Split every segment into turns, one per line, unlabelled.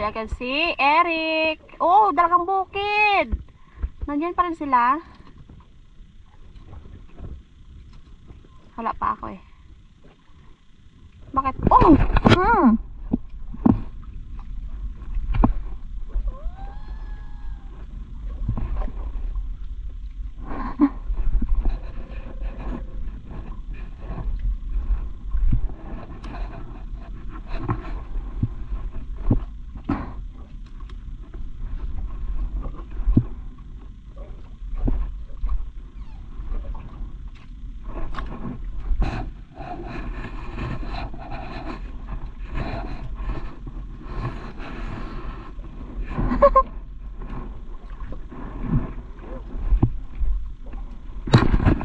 Huli agad si Eric. Oh, dalagang bukid. Nandiyan pa rin sila. Wala pa ako eh. Bakit? Oh!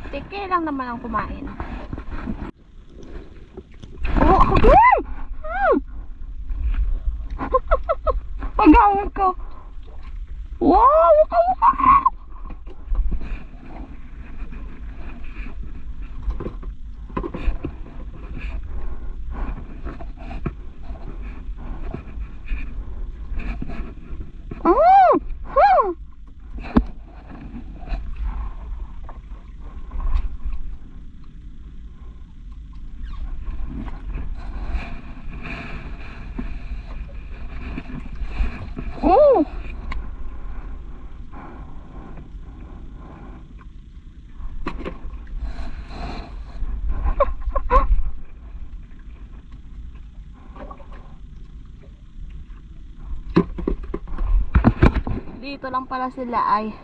Tiki lang naman ang kumain. Oh, ako din! Pag-awag ko. Wow! Waka-waka! Dito lang pala sila ay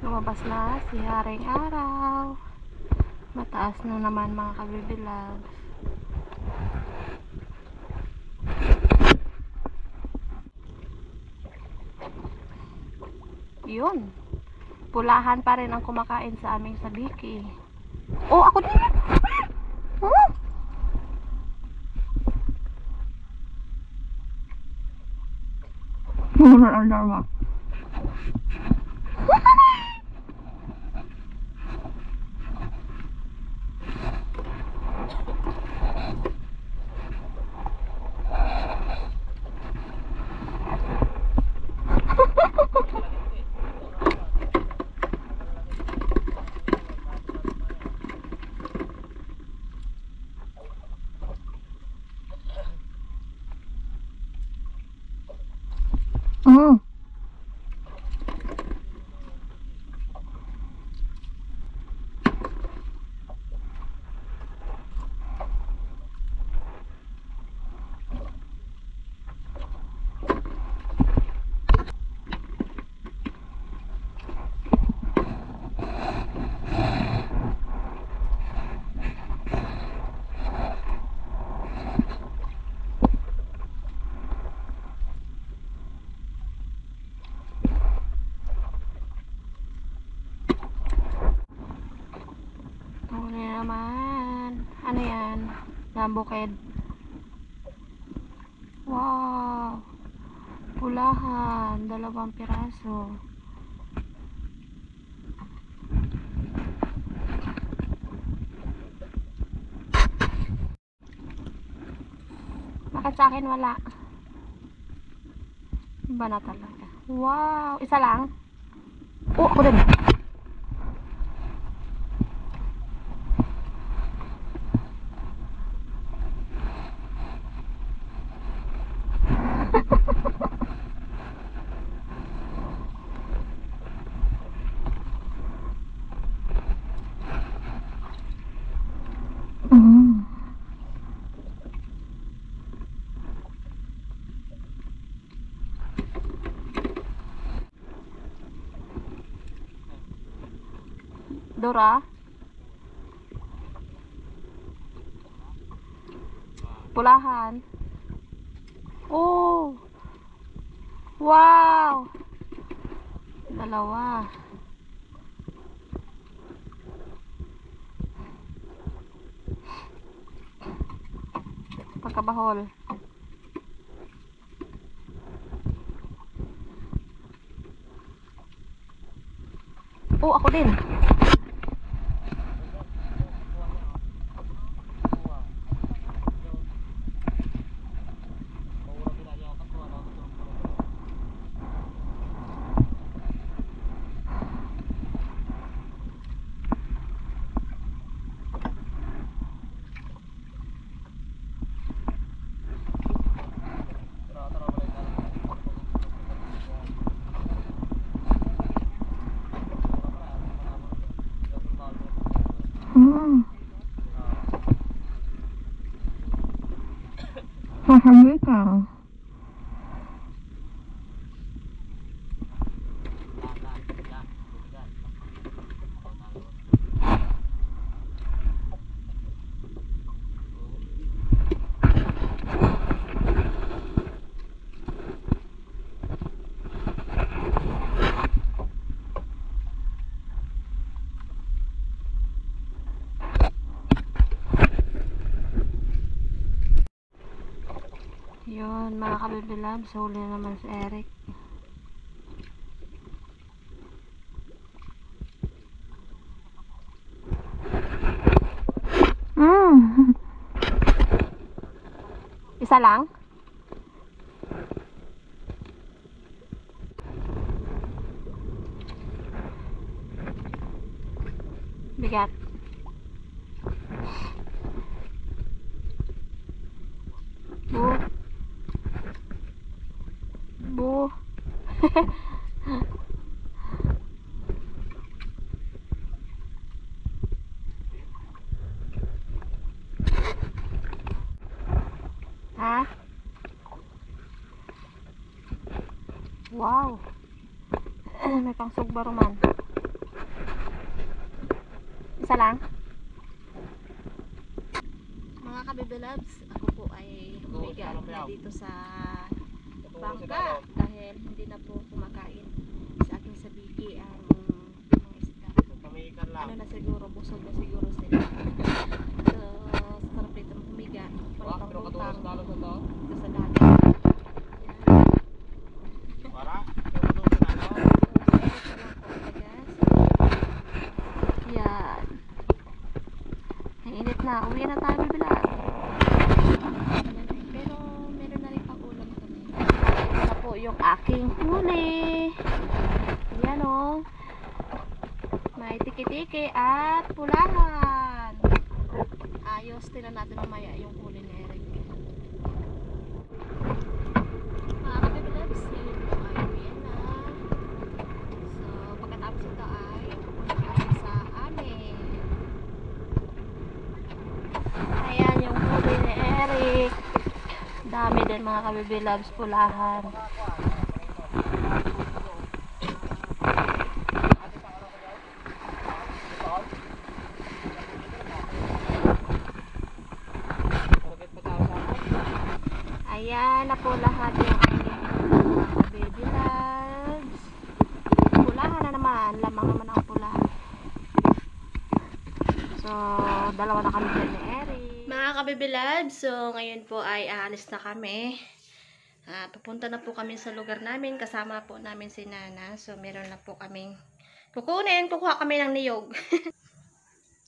lumabas na si Haring Araw. Mataas na naman mga kabibilag. Yun, pulahan pa rin ang kumakain sa aming sabiki. Oh, ako din! Muna ang dama. Naman. Ano yan? Bukid. Wow. Pulahan. 2 piraso. Bakit sa akin wala? Iba na talaga. Wow. Isa lang? Oh, ako din. Dora. Pulahan. Oh. Wow. 2. Pagkabahol. Oh, ako din. Hahawi ka. Yun, mga kabibilabs, huli na naman si Eric. Isa lang? Bigat. Bu. Bu. Ha? Wow. May pang sugbaro man. Isa lang? Mga kabibilabs, ako po ay humiga na dito sa bangka dahil hindi na po kumakain sa aking sabigi ang mga isda. Ano na siguro, busog na siguro sila. So, sarap dito humiga. Palapang butang dito sa dagat. Yan. Ang init na. Uwi na tayo bibilang. Pero meron na rin pang ulam kami. Ito na po yung aking huli. Yan o. May tiki-tiki at pulahan. Ayos. Tingnan natin mamaya yung huli ni Eric. Mga kabibilabs, yun po ay uwi na. So, pagkatapos ito ay pupunta sa amin. Ayan yung huli ni Eric. Dami din mga kabibilabs, pulahan. Ayan na po lahat yung aking mga kabibilabs. Pulahan na naman. Lamang naman ang pulahan. So, dalawa na kami dyan ni Eric. Mga kabibilabs, so ngayon po ay aalis na kami. Papunta na po kami sa lugar namin. Kasama po namin si Nana. So, meron na po kaming kukunin. Kukuha kami ng niyog.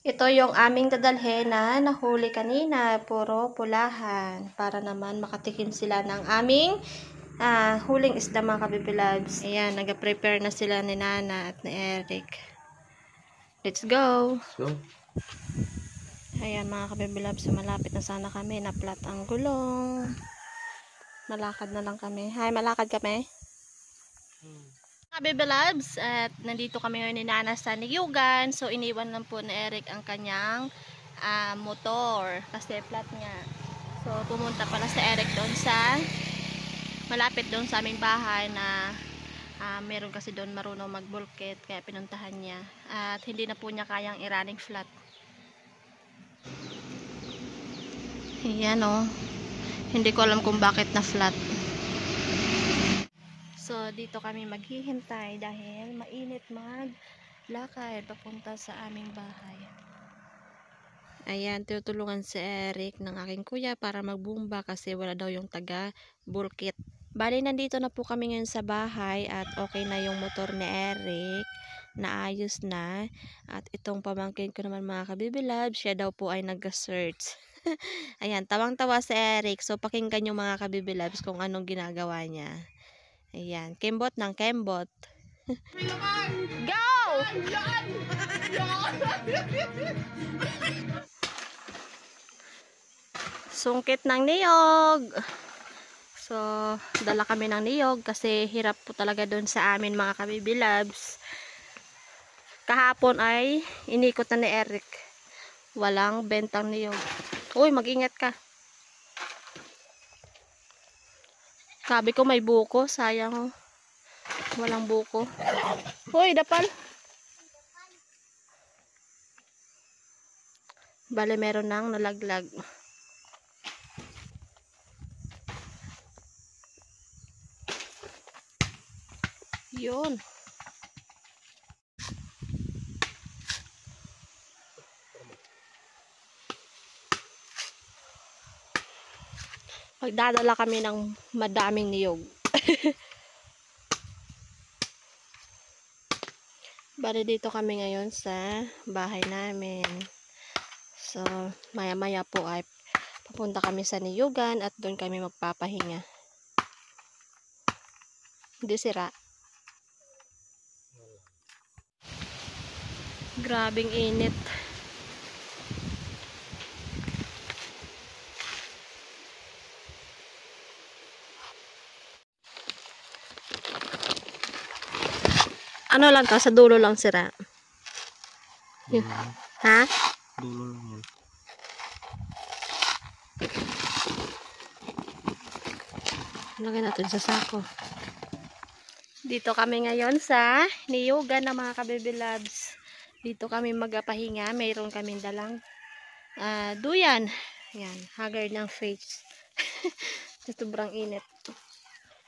Ito yung aming dadalhin na nahuli kanina. Puro pulahan. Para naman makatikim sila ng aming huling isda mga kabibilabs. Ayan, nag-prepare na sila ni Nana at ni Eric. Let's go!
Let's go.
Ayan mga kabibilabs, malapit na sana kami. Na-flat ang gulong. Malakad na lang kami. Hi, malakad kami. Kabibilabs, at nandito kami ngayon ni Nana sa Niyugan. So, iniwan lang po ni Eric ang kanyang motor. Kasi flat nga. So, pumunta pala si Eric doon sa malapit doon sa aming bahay na meron kasi doon marunong mag-bulkit. Kaya pinuntahan niya. At hindi na po niya kayang i-running flat. Ayan o. Hindi ko alam kung bakit na flat. So, dito kami maghihintay dahil mainit maglakad papunta sa aming bahay. Ayan, tutulungan si Eric ng aking kuya para magbumba kasi wala daw yung taga-bulkit. Bali, nandito na po kami ngayon sa bahay at okay na yung motor ni Eric. Naayos na. At itong pamangkin ko naman mga kabibilab, siya daw po ay nag-search. Ayan, tawang-tawa si Eric. So, pakinggan yung mga kabibilabs kung anong ginagawa niya. Ayan, kembot ng kembot. Go! Sungkit ng niyog. So, dala kami ng niyog kasi hirap po talaga doon sa amin mga kabibilabs. Kahapon ay inikot na ni Eric. Walang bentang niyog. Uy, mag-ingat ka. Sabi ko may buko, sayang walang buko. Hoy, dapal. Bale, meron nang nalaglag. Yun. Magdadala kami ng madaming niyog. Bale, dito kami ngayon sa bahay namin. So, maya-maya po ay papunta kami sa niyugan at doon kami magpapahinga. Hindi sira. Grabing init. Ano lang to? Sa dulo lang sira. Ha?
Dulo lang yan.
Lagyan natin sa sako. Dito kami ngayon sa niyugan ng mga kababy loves. Dito kami magpahinga. Mayroon kaming dalang duyan. Yan, haggard ng face. Sobrang init.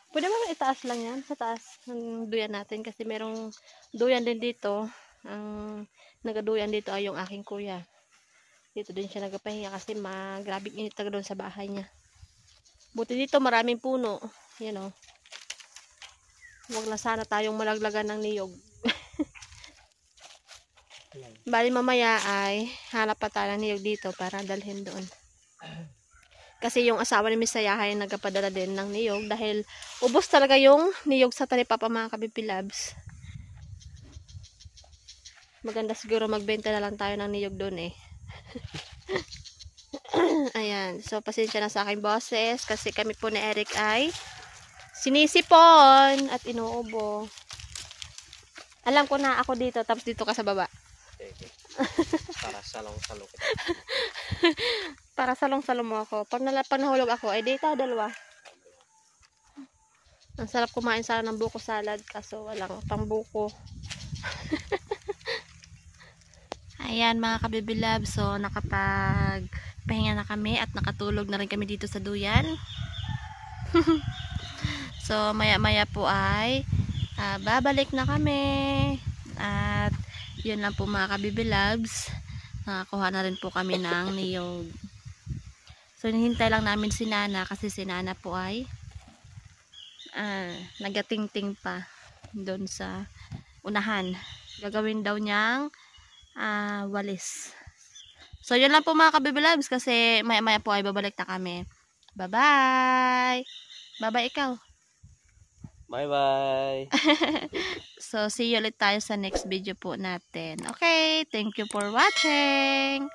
Pwede mo itaas lang yan, sa taas ng duyan natin kasi merong duyan din dito. Ang nagaduyan dito ay yung aking kuya. Dito din siya nagpahinga kasi grabing init talaga doon sa bahay niya. Buti dito maraming puno. Yan o. Huwag na sana tayong malaglagan ng niyog. Bali mamaya ay hanap pa tayo ng niyog dito para dalhin doon. Kasi yung asawa ni Miss Sayahay nagpapadala din ng niyog dahil ubos talaga yung niyog sa talipapa mga kabipilabs. Maganda siguro magbenta na lang tayo ng niyog doon eh. Ayan. So pasensya na sa aking boses kasi kami po ni Eric ay sinisipon at inuubo. Alam ko na ako dito tapos dito ka sa baba.
Para salong-salong.
Para salong-salong mo ako. Pag nahulog ako, ay dito dalawa. Ang sarap kumain sana ng buko salad kaso walang pambuko. Ayan mga kabibilab, so nakapagpahinga na kami at nakatulog na rin kami dito sa duyan. So maya-maya po ay babalik na kami. At yun lang po mga kabibilabs. Nakakuha na rin po kami ng niyog. So hinihintay lang namin si Nana kasi si Nana po ay nagatingting pa doon sa unahan. Gagawin daw niyang walis. So yun lang po mga kabibilabs kasi maya-maya po ay babalik na kami. Bye-bye! Bye-bye ikaw!
Bye-bye!
So see you ulit tayo sa next video po natin. Okay, thank you for watching!